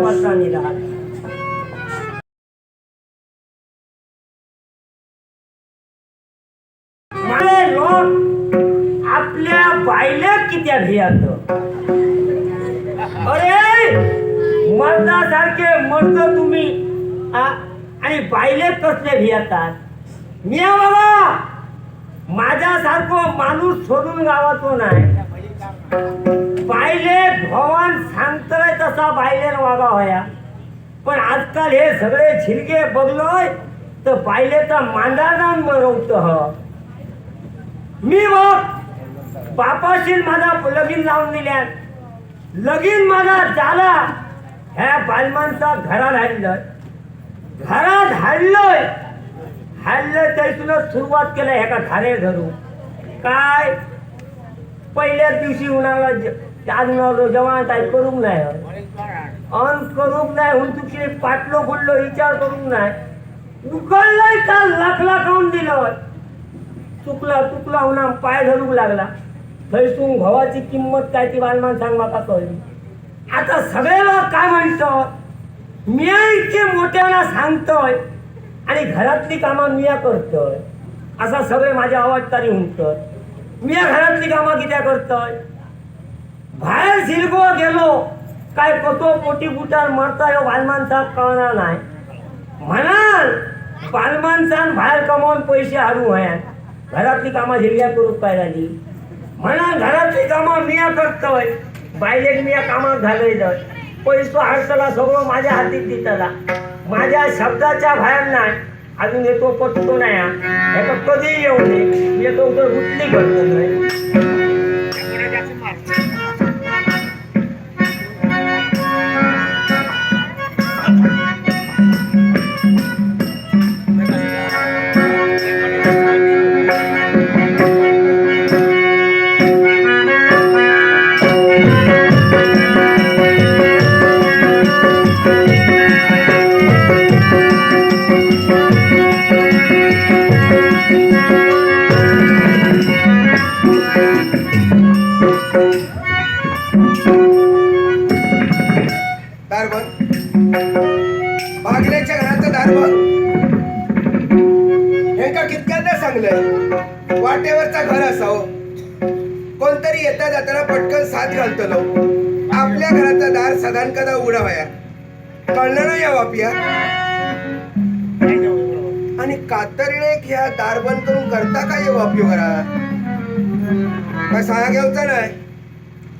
पत्रांनी राहत. मला लोक आपल्या बायले कित्या भियात. अरे मर्दासारखे मर्द तुम्ही आणि बायले कसले भियातात. मिया बाबा माझ्यासारखो माणूस सोडून गावातो नाही. बायले भगवान सांगतोय तसा बायले वागा होया. पण आजकाल हे सगळे झिलगे बघलोय तर बायलेचा मांडादान बनवत. मी मग बापाशी माझा लगीन लावून दिल्यात. लगीन माझा झाला ह्या बालमांचा घरात हाडलंय. घरात हाडलंय त्यातूनच सुरुवात केलं ह्या घरे धरून. काय पहिल्याच दिवशी उन्हाळा जेव्हा काय करूक नाही अन करूक नाही हुन तुझे पाटलो फुडलो विचार करूक नाही. उकळलंय का लाखला खाऊन दिलं. चुकला होणार पाय धरूक लागला. थैसून गव्हाची किंमत काय ती बालमान सांग माका कळली. आता सगळे लोक काय म्हणतात मिया इतके मोठ्याला सांगतोय आणि घरातली कामं मिया करतोय असा सगळे माझ्या आवाजतारी म्हणतात. मिया घरातली कामं कित्या करतोय. बाहेर झिलगो गेलो काय कसो पोटी बुटार मरता यो बालमानसा कळणार नाही. म्हणाल बालमानसान बाहेर कमावून पैसे हारू हयात. घरातली कामं झिलग्या करू काय झाली. म्हणा घरातली कामं मिया करतोय. बायलेक मिया कामात घालयलं. पैसो हाडतला सगळं माझ्या हातीत दितला. माझ्या शब्दाच्या बाहेर नाही. अजून येतो पटतो नाही. ह्याचा कधी येऊ नये. येतो तर गुटली करतो नाही. भागल्याच्या घराचं दार बघ. हे का कितक्यांदा सांगलंय वाटेवरचा घर असावं. कोणतरी येता जाताना पटकन साथ घालतलो. आपल्या घराचा दार सदान कदा उघडा व्हाया. कळणार या वापिया. आणि कातरीने ह्या दार बंद करून करता काय वापियो करा. काय सांगा घेऊचा नाही.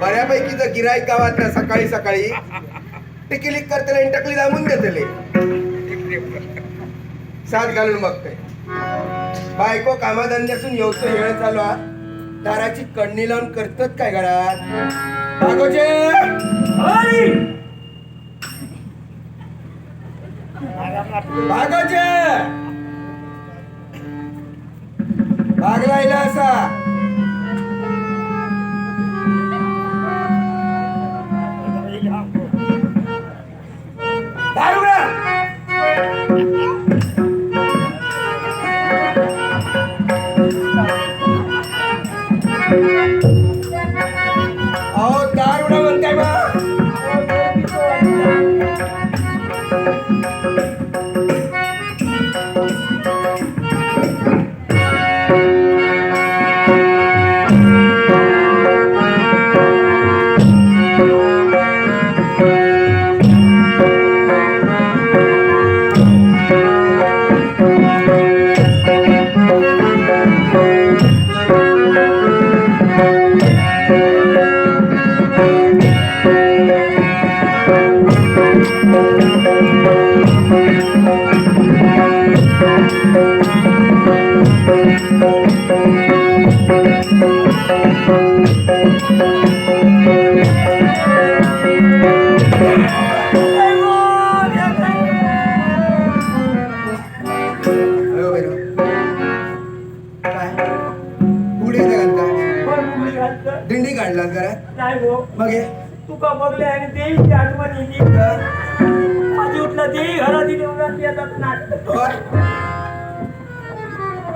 बऱ्यापैकी जर गिराईक गावात ना सकाळी सकाळी टिकिलिक करतले टकली दाबून देतले. साथ घालून बघते. बायको कामाधंद्यातून येऊच वेळ चालू. दाराची कण्णी लावून करतात काय घरात. बागोचे बागोचे भागलायला असा. दिंडी काढला घरात नाही गो. मग तुका बघले आणि देवीची आठवण येते. माझी उठला देवी घरात येतात नाटक.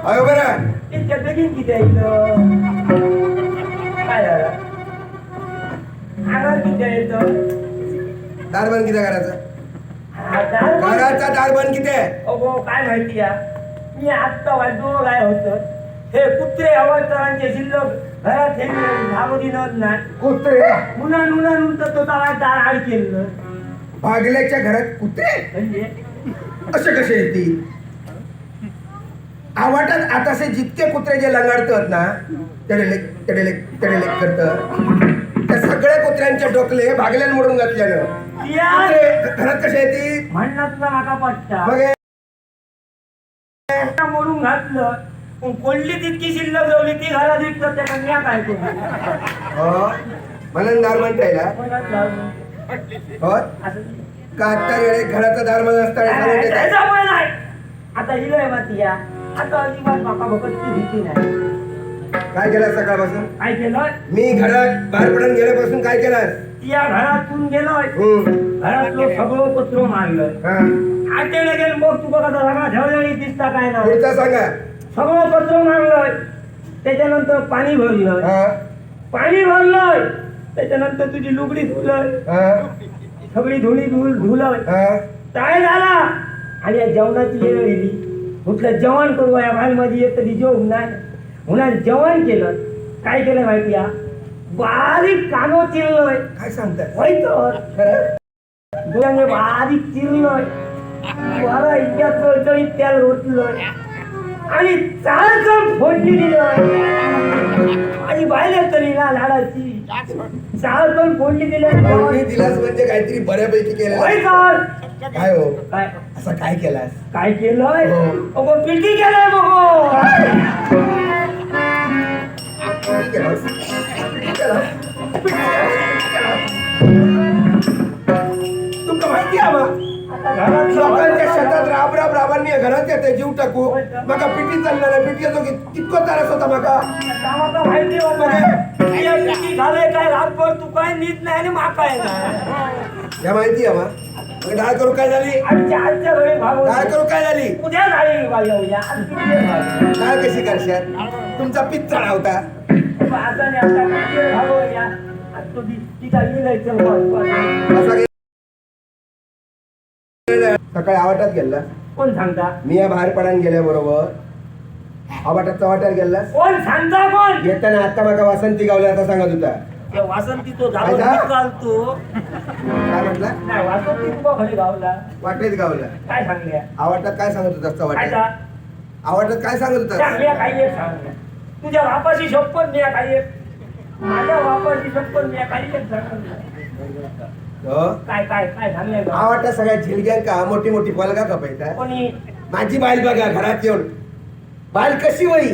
अयो बरं इतक्या बेगीन किती आहे काय आगार किती आहे. दारबंद किती घराचं दारबंद घराचा दारबंद किती आहे अगो काय माहिती या मी आत्ता वाजवून काय होतं हे कुत्रे अवतरांचे शिल्लक घरात हे धावती नव्हत नाही कुत्रे उन्हा नंतर तो तवा दार आड केलं भागल्याच्या घरात कुत्रे म्हणजे असे कसे येतील आवाटात आतासे जितके कुत्रे जे लंगाडतात ना तडेलेक करत त्या सगळ्या कुत्र्यांचे डोकले भागल्यान मोडून घातल्यानं कुत्रे घरात कसे येतील म्हणण्यात माका पट्टा मग हे मोडून घातलं पण कोल्ली तितकी शिल्लक जवली ती घरात विकत त्याला मी काय करू हो म्हणून दारबंद ठेवला हो का आता येळे घराचं दारबंद असताना त्याच्यामुळे नाही आता हिलोय माती या आता अजिबात माका भगतची भीती नाही काय केलं सकाळपासून काय केलं मी घरात बाहेर पडून गेल्यापासून काय केलं या घरातून गेलोय घरातलं सगळं पत्र मारलं आटेने गेलं मग तू बघा सगळा झळझळी दिसता काय ना पुढचा सांगा सगळं पत्र मारलंय त्याच्यानंतर पाणी भरलं पाणी भरलंय त्याच्यानंतर तुझी लुगडी धुलय सगळी धुलय काय झाला आणि या जेवणाची वेळ गेली म्हटलं जेवण करू या बाहेर मध्ये येत तरी जेवण नाही म्हणून जेवण केलं काय केलं माहिती या बारीक कानो चिरलोय काय सांगतात डोळ्याने बारीक चिरलोय बरं इतक्या चळचळीत त्याला रोटलोय आणि चालकन फोडणी दिलोय आणि बाहेर तरी ना लाडाची चालकन फोडणी दिलास म्हणजे काहीतरी बऱ्यापैकी केलं काय हो काय असं काय केलास काय केलंय अगो पिटी केलंय बघो तुमका माहिती आहे लोकांच्या शेतात राबांनी घरात येते जीव टाकू मका पिटी चालला नाही पिटीचा कितको त्रास होता मका माहिती झालंय काय रातभर तू काय नीट नाही आणि माकाय या माहिती आहे मग डाळ करू काय झाली आजच्या घरी डाळ करू काय झाली उद्या झाली उद्या डाळ कशी करशात तुमचा पित्त चढावता सकाळी आवाटात गेला कोण सांगता मी या बाहेर पडायला गेल्याबरोबर आवाटात चव्हाट्यात गेला कोण सांगता कोण येताना आता माका वासंती गावला आता सांगत होता वासंती तो चालतो काय म्हटला नाही वासंती तुला घरी गावला वाटेत गावला काय सांगल्या आवाटात काय सांगत होता चव्हाट्यात आवाटात काय सांगत होता काही एक सांगल्या तुझ्या बापाची शपथ मी काही माझ्या बापाची शपथ मी काही एक सांगल्या काय काय काय सांगल्या आवाटात सगळ्या झिलग्यांका मोठी मोठी पलगा कपायता कोणी माझी बाईल बघा घरात येऊन बाईल कशी होई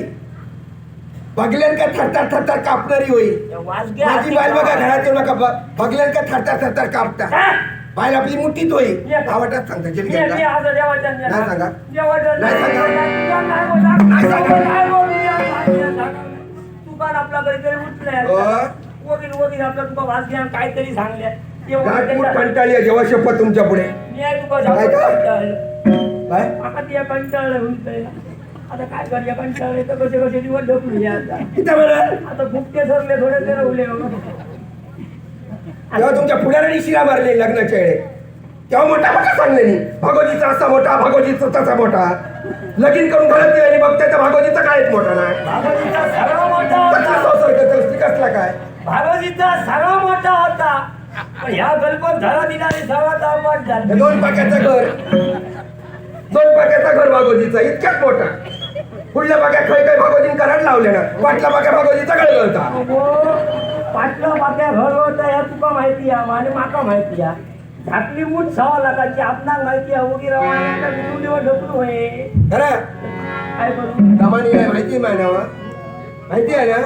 बघल्यांका थरथर थरथर कापणारी होई माझी बाईल बघा घरात येऊन नका बघल्यांका थरथर थरथर कापता बाईल आपली मुठीत होई आवाटात सांगता झिलग्यांका नाही सांगा नाही सांगा दुकान आपला काहीतरी उठलंय वगैरे आपला तुका वास घ्या काहीतरी सांगल्या कंटाळली जेव्हा शपथ तुमच्या पुढे कंटाळलं आता काय करूया कंटाळले तर कसे कसे दिवस ढकलूया आता गुप्ते सरले थोडे ते रवले तेव्हा तुमच्या पुढाऱ्यांनी शिरा मारले लग्नाच्या वेळे तेव्हा मोठा मोठा सांगले नाही भागोजीचा असा मोठा भागोजीचा तसा मोठा लगीन करून घरात गेले बघताय तर भागोजीचा कायच मोठा नाही भागवतीचा सगळा मोठा होता कसला काय भागवतीचा सगळा मोठा होता पण ह्या गणपत धरा दिनाने सगळा तापमान झाला दोन पाक्याचा घर भागोजीचा इतक्याच मोठा पुढल्या बाक्या खै काही भागोजीन करायला लावले ना पाटला बाक्या भागोजीचा गळ होता पाटला बाक्या घर होता या तुका माहिती आहे आणि माका माहिती आहे झाकली मूठ 6 लाखाची आपणाक माहिती आहे वगैरे दिवस ढकलू होय खरं काय करू कमानी काय माहिती मानावा माहिती आहे ना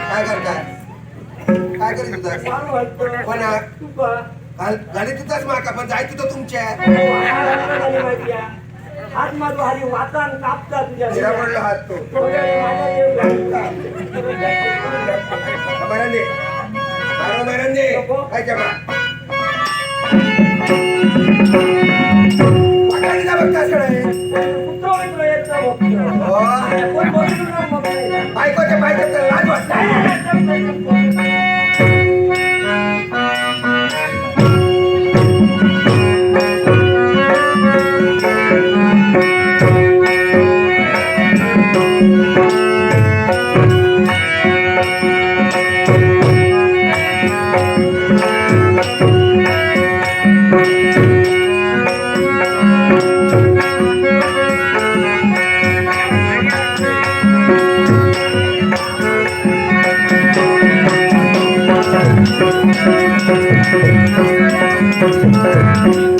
काय करता काय करीत होता कोणा झाले तिथंच माका पण जाय तिथं तुमच्या हात माझं हरी वातान कापता तुझ्या जिरा पडलो हात तो मरंदे मारो मरंदे काय जमा वाटायला बघतास कडे बायकोच्या बायकोचं लाज वाटत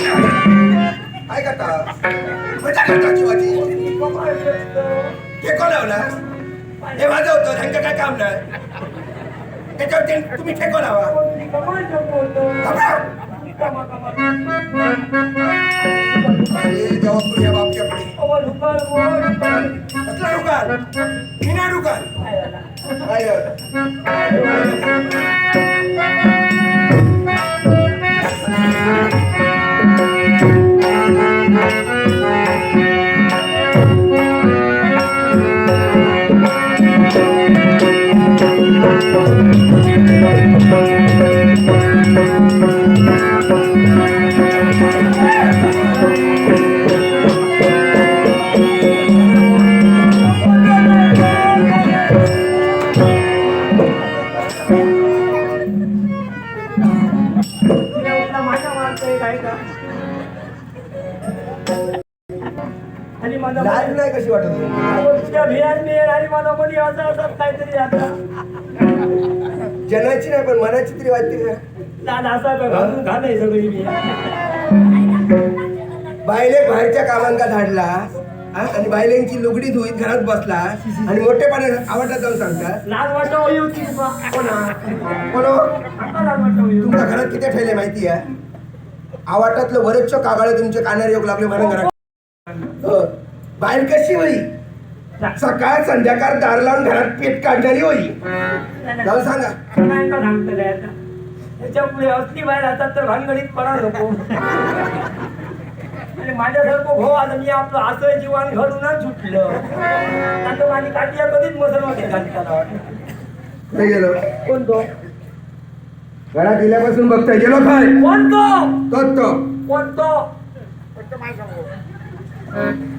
काय करता मजा करता जीवाची ठेको लावला हे वाजवतो ह्यांचं काय काम नाही त्याच्यावर तुम्ही ठेको लावा जबाबदारी बापच्या पुढे कसला रुकाल विना रुकाल लाज नाही कशी वाटत काहीतरी आता जनाची नाही पण मनाची तरी वाटते ना लाल असा घालाय सगळी बायले बाहेरच्या कामांका धाडला आणि बायलेंची लुगडी धुईत घरात बसला आणि मोठेपणा आवडला जाऊन सांगतात लाज वाटत होती कोण तुमच्या घरात किती ठेवले माहिती आहे आवाटातलं वरच कागाळे तुमचे कानार योग लागले म्हणून घरात बाहेर कशी होई सकाळ संध्याकाळ दार लावून घरात पेट काढणारी होई जाऊन सांगा त्याच्यामुळे असली बाहेर राहतात तर भानगडीत पडा नको आणि माझ्यासारखं भाऊ आता मी आपलं असं जीवन घडूनच सुटलं आता माझी काटिया कधीच मसलमध्ये घालताना गेलो कोणतो घरात गेल्यापासून बघताय गेलो काय कोणतो कोणतो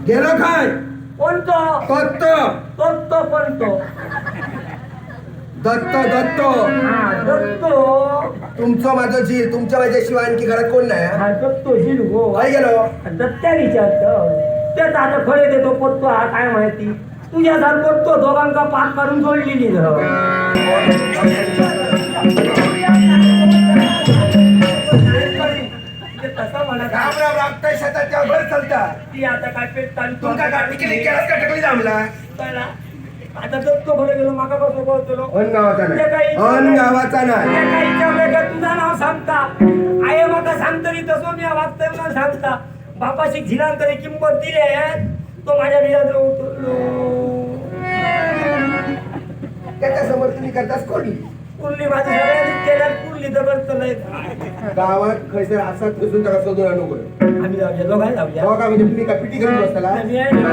गेलो काय कोणतो कोणतो कोणतो दत्त दत्त तुमचं माझं झील तुमच्या माझ्याशिवाय आणखी घरात कोण नाही दत्तो झील हो काय गेलो दत्त्या विचारत त्याच आता फळे देतो पोततो हा काय माहिती तुझ्यासारखं तो दोघांका पाक करून सोडलेली तसं म्हणा राम राम राबताय शेतात त्या भर चालता ती आता काय पेट तुमका गाठी केली केलास का टकली जमला आता दत्तो फळे गेलो मागा कसं बोलतो अन गावाचा नाही तुझं नाव सांगता आय माका सांगतरी तसं मी वागतोय मला सांगता बापाशी झिलांतरी किंमत दिली तो माझ्या बियात त्याच्या समोर तुम्ही करतास कोणी कुर्ली माझी सगळ्यांनी केल्यात कुर्ली दगड नाही गावात खैसर असा खसून त्याला शोधून आणू बरं आम्ही जाऊया दोघांना जाऊया हो का म्हणजे तुम्ही का पिटी करून बसताला आम्ही आहे ना.